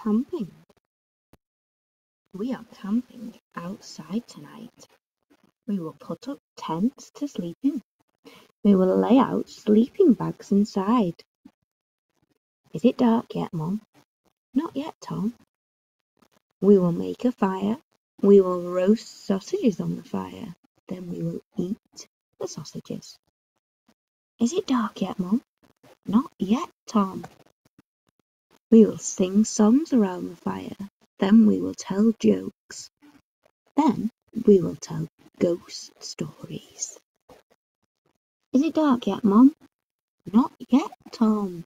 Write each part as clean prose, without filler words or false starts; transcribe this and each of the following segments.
camping. We are camping outside tonight. We will put up tents to sleep in. We will lay out sleeping bags inside. Is it dark yet, Mum? Not yet, Tom. We will make a fire. We will roast sausages on the fire. Then we will eat the sausages. Is it dark yet, Mum? Not yet, Tom. We will sing songs around the fire. Then we will tell jokes. Then we will tell ghost stories. Is it dark yet, Mum? Not yet, Tom.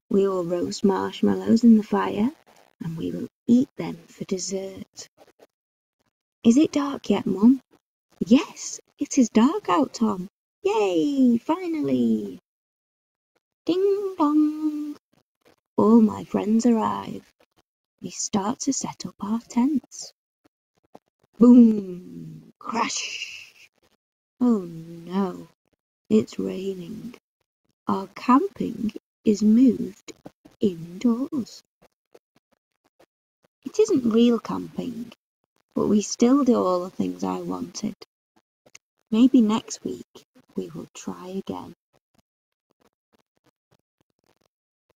We will roast marshmallows in the fire, and we will eat them for dessert. Is it dark yet, Mum? Yes, it is dark out, Tom. Yay, finally! Ding dong! All my friends arrive. We start to set up our tents. Boom! Crash! Oh no, it's raining. Our camping is moved indoors. It isn't real camping, but we still do all the things I wanted. Maybe next week we will try again.